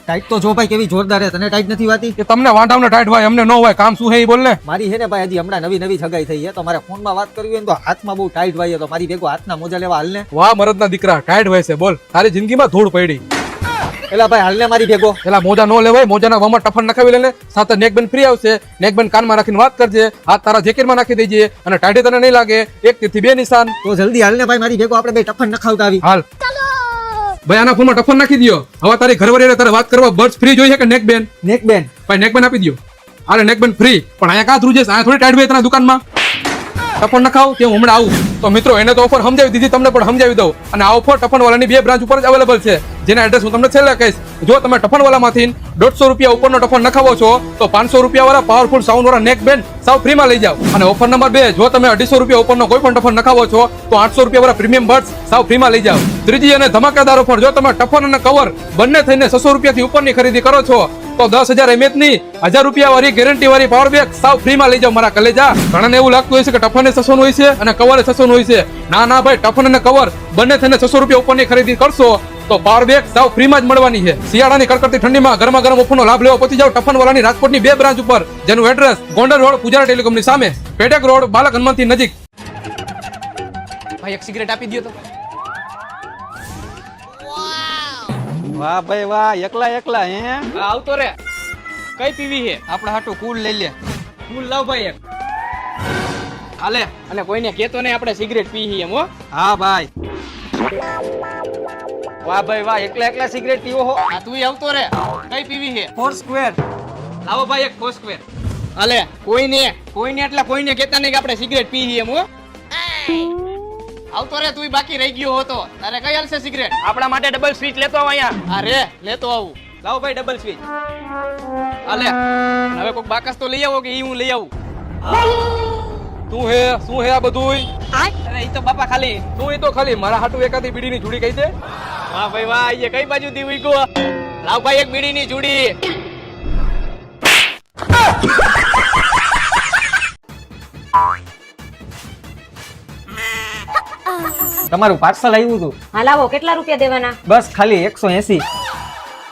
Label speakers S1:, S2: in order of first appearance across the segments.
S1: Tight તો જો ભાઈ કેવી જોરદાર છે, તને ટાઈટ નથી વાતી?
S2: કે તમને વાંધાવને ટાઈટ હોય, અમને ન હોય. કામ શું હે એ બોલ ને.
S1: મારી છે ને ભાઈ હજી હમણાં નવી સગાઈ થઈ છે, તો મારે ફોનમાં વાત કરવી હોય ને તો હાથમાં બહુ ટાઈટ વાય, તો મારી ભેગો હાથના મોજા લેવા હાલ ને.
S2: વાહ મરદના દીકરા, ટાઈટ હોય છે. બોલ, તારી જિંદગીમાં ધૂળ પડી.
S1: એલા ભાઈ હાલ ને મારી ભેગો.
S2: એલા મોજા નો લેવાય, મોજાના વામાં ટફન નખાવી લે. સાથે નેકબેન્ડ ફ્રી આવશે. નેકબેન્ડ કાનમાં રાખીને વાત કરજે, હાથ તારા જેકેટમાં નાખી દેજે, અને ટાઈટે તને નહીં લાગે. 1 થી 2 નિશાન.
S1: તો જલ્દી હાલ ને ભાઈ મારી ભેગો, આપણે બે ટફન નખાવતા આવી.
S2: હાલ ભાઈ, આના ફોનમાં ટફન નાખી દયો. હવે તારી ઘરવાળી તારે વાત કરવા બર્ડ્સ ફ્રી જોઈએ કે નેકબેન્ડ?
S1: નેકબેન્ડ.
S2: ભાઈ નેકબેન્ડ આપી દયો. અરે નેકબેન્ડ ફ્રી, પણ અહીંયા કાં ધ્રુજે? અહીંયા થોડી ટાઈટ હોય તને દુકાનમાં. ટફન નખાવ કે હું હમણાં આવું. તો મિત્રો એને તો ઓફર સમજાવી દીધી, તમને પણ સમજાવી દઉં. અને આ ઓફર ટફનવાલાની 2 બ્રાન્ચ ઉપર જ અવેલેબલ છે, જેના એડ્રેસ હું તમને છેલ્લે કહીશ. જો તમે ટફનવાલામાંથી 150 રૂપિયા ઉપરનો ટફન નખાવો છો તો 500 રૂપિયા વાળા પાવરફુલ સાઉન્ડ વાળા નેકબેન્ડ સાવ ફ્રીમાં લઈ જાઓ. અને ઓફર નંબર 2, જો તમે 250 રૂપિયા ઉપરનો કોઈ પણ ટફન નખાવો છો તો 800 રૂપિયા વાળા પ્રીમિયમ બર્ડ્સ સાવ ફ્રીમાં લઈ જાઓ. ત્રીજી અને ધમાકેદાર ઓફર, જો તમે ટફન અને કવર બંને થઈને 600 રૂપિયાથી ઉપરની ખરીદી કરો છો તો 10,000 mAh ની 1000 રૂપિયા વાળી ગેરંટી વાળી પાવર બેંક સાવ ફ્રીમાં લઈ જાઓ મારા કલેજા. ઘણાને એવું લાગતું હોય છે કે ટફન 600 નું હોય છે અને કવર 600 નું હોય છે. ના ભાઈ, ટફન અને કવર બંને થઈને 600 રૂપિયા ઉપરની ખરીદી કરશો તો પાવર બેંક સાવ ફ્રીમાં જ મળવાની છે. શિયાળાની કડકડતી ઠંડીમાં ગરમા ગરમ ઓફરનો લાભ લેવા પહોંચી જાઓ ટફન વાળાની રાજકોટની 2 બ્રાન્ચ ઉપર, જેનું એડ્રેસ ગોંડલ રોડ પૂજારા ટેલિકોમની સામે, પેટેક રોડ બાલક હનુમાનથી નજીક. ભાઈ એક સિગરેટ આપી દો તો.
S3: વાહ ભાઈ વાહ, એકલા હે.
S4: આવતો રે. કઈ પીવી છે?
S3: આપણે હાટું કુલ લઈ લે.
S4: ફૂલ લાવ ભાઈ એક. હાલે, અને કોઈને કેતો નહીં આપણે સિગરેટ પી એમ. હો
S3: હા ભાઈ.
S4: વાહ ભાઈ વાહ, એકલા સિગરેટ પીવો હો. આ તું આવતો રે. કઈ પીવી છે?
S3: 4 સ્ક્વેર.
S4: લાવો ભાઈ એક ફોસ્ક્વેર. હાલે, કોઈને એટલે કોઈને કેતા નહીં કે આપણે સિગરેટ પી એમ. હો આવતો રે, તું બાકી રહી ગયો હતો. તારે કઈ હાલશે સિગરેટ? આપણા માટે ડબલ સ્વીચ લેતો આવ અહીંયા. અરે લેતો આવું. લાવો ભાઈ ડબલ સ્વીચ. હાલે, હવે કોક બાકસ તો લઈ આવો કે ઈ હું લઈ આવું.
S2: શું હે આ બધું?
S4: અરે ઈ તો બાપા ખાલી
S2: તું તો ખાલી મારા હાટુ એકાદી બીડીની જુડી કહી દે.
S4: વાહ ભાઈ વાહ, એ કઈ બાજુ થી ઉઈગો. લાવ ભાઈ એક બીડીની જુડી.
S1: તમારું પાર્સલ આવ્યું હતું.
S5: હા લાવો, કેટલા રૂપિયા દેવાના?
S1: બસ ખાલી 180.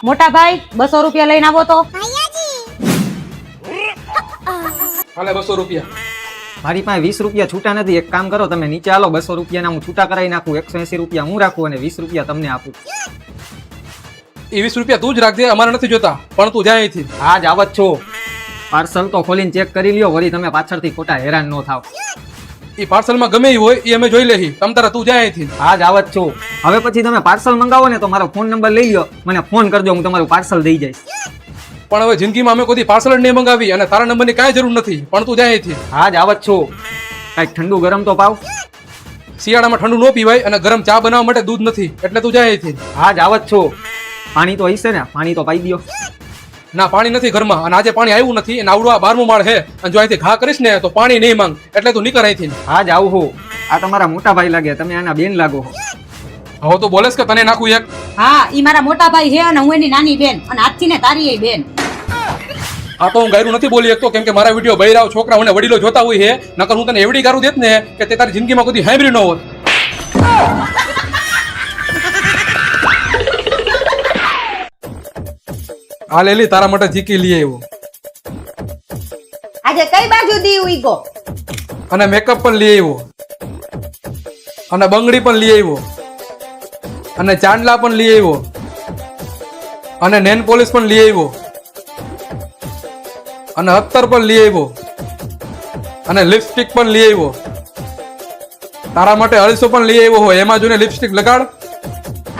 S5: મોટા ભાઈ 200 રૂપિયા લઈને આવો તો.
S2: હાલે 200 રૂપિયા.
S1: મારી પાસે 20 રૂપિયા છૂટા નથી. એક કામ કરો, તમે નીચે આલો, 200 રૂપિયાના હું છૂટા કરાવી નાખું. 180 રૂપિયા હું રાખું અને 20 રૂપિયા તમને આપું.
S2: એ 20 રૂપિયા તું જ રાખજે, અમારે નથી જોતા. પણ તું જાય અહીંથી.
S1: હા જ આવત છો. પાર્સલ તો ખોલીને ચેક કરી લ્યો, વળી તમે પાછળથી ખોટા હેરાન ન થાવ.
S2: એ પાર્સલમાં ગમે એ હોય એ અમે જોઈ લેહી. તમ તારા તું જાય અહીંથી.
S1: હા જ આવત છો. હવે પછી તમે પાર્સલ મંગાવો ને તો મારો ફોન નંબર લઈ લ્યો, મને ફોન કરજો, હું તમારું પાર્સલ દઈ જઈશ.
S2: પણ હવે જિંદગીમાં અમે કોઈ પાર્સલ જ નહીં મંગાવી અને તારા નંબરની કાંઈ જરૂર નથી. પણ તું જાય અહીંથી.
S1: હા જ આવત છો. કાંઈક ઠંડુ ગરમ તો પાવ.
S2: શિયાળામાં ઠંડુ ન પીવાય અને ગરમ ચા બનાવવા માટે દૂધ નથી, એટલે તું જાય અહીંથી.
S1: હા જ આવત છો. પાણી તો હશે ને? પાણી તો પાઈ દો.
S2: ના, પાણી નથી ઘરમાં, અને આજે પાણી આવ્યું નથી. અને આવડું આ 12મું માળ છે, અને જો અહીંથી ઘા કરીશ ને તો પાણી નહીં માંગ, એટલે તું નીકળ અહીંથી.
S1: હા જ આવું હું. આ તમારા મોટા ભાઈ લાગે, તમે આના બેન લાગો.
S2: હવે તો બોલેસ કે તને નાખું એક?
S5: હા, ઈ મારા મોટા ભાઈ છે અને હું એની નાની બેન, અને આજથી ને તારી એ બેન.
S2: આ તો હું ગાયરું નથી બોલી શકતો, કેમ કે મારા વિડીયો બૈરાવ છોકરા અને વડીલો જોતા હોય છે. નકર હું તને એવડી ગારું દેત ને કે તે તારી જિંદગીમાં કોઈ સાંભળ્યું ન હોત. આ લેલી તારા માટે જીકી લઈ આવ્યો.
S5: આજે કઈ બાજુ દી ઉઈગો?
S2: અને મેકઅપ પણ લઈ આવ્યો, અને બંગડી પણ લઈ આવ્યો, અને ચાંદલા પણ લઈ આવ્યો, અને નેન પોલિશ પણ લઈ આવ્યો, અને અત્તર પણ લઈ આવ્યો, અને લિપસ્ટિક પણ લઈ આવ્યો. તારા માટે અળસો પણ લઈ આવ્યો હોય, એમાં જોઈને લિપસ્ટિક લગાડ.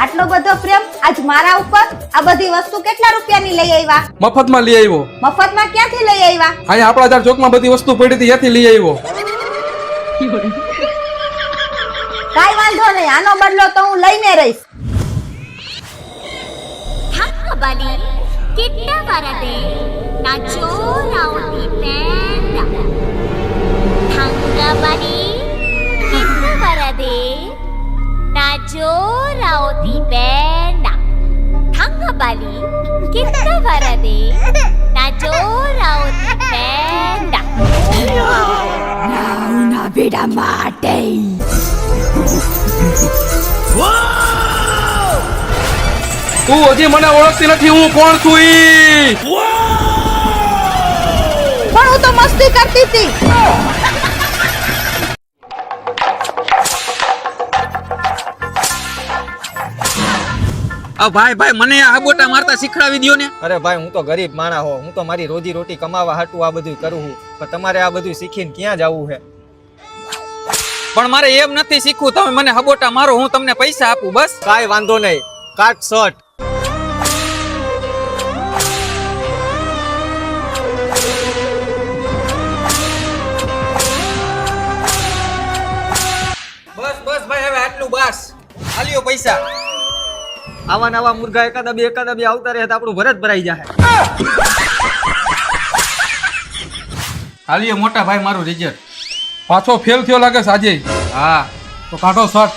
S5: આટલો બધો પ્રેમ આજ મારા ઉપર? આ બધી વસ્તુ કેટલા રૂપિયાની લઈ આવ્યા?
S2: મફતમાં લઈ આવ્યો.
S5: મફતમાં ક્યાંથી લઈ આવ્યા?
S2: અહીંયા આપણા જાર ચોકમાં બધી વસ્તુ પડી હતી, ત્યાંથી લઈ આવ્યો.
S5: કાઈ વાંધો નહીં, આનો બદલો તો હું લઈને રહીશ.
S6: Bali, kita varade, nachora uti penda. Thanga bali, kita varade, nachora uti penda. Thanga bali, kita varade, nachora uti penda. Nauna bida mate.
S2: તું હજી મને ઓળખતી નથી હું કોણ છું ઈ
S5: પણ હું તો મસ્તી કરતી હતી.
S3: ભાઈ ભાઈ મને આ બોટા મારતા શીખડાવી દ્યો ને.
S1: અરે ભાઈ હું તો ગરીબ માણા હો, હું તો મારી રોજી રોટી કમાવા હાટું આ બધું કરું છું, પણ તમારે આ બધું શીખીને ક્યાં જવું છે?
S3: પણ મારે એમ નથી શીખવું, તમે મને હબોટા મારો, હું તમને પૈસા આપું બસ.
S1: કાંઈ વાંધો નહીં, કાટ શર્ટ.
S3: બસ બસ ભાઈ હવે આટલું બસ. આલ્યો પૈસા.
S1: આવા નવા મુર્ગા એકાદા બે આવતા રહે તો આપણું ભરત ભરાઈ જાય.
S3: આલ્યો મોટા ભાઈ મારું રિઝલ્ટ.
S2: પાછો ફેલ થયો લાગે સાજે
S3: હા
S2: તો કાઢો શર્ટ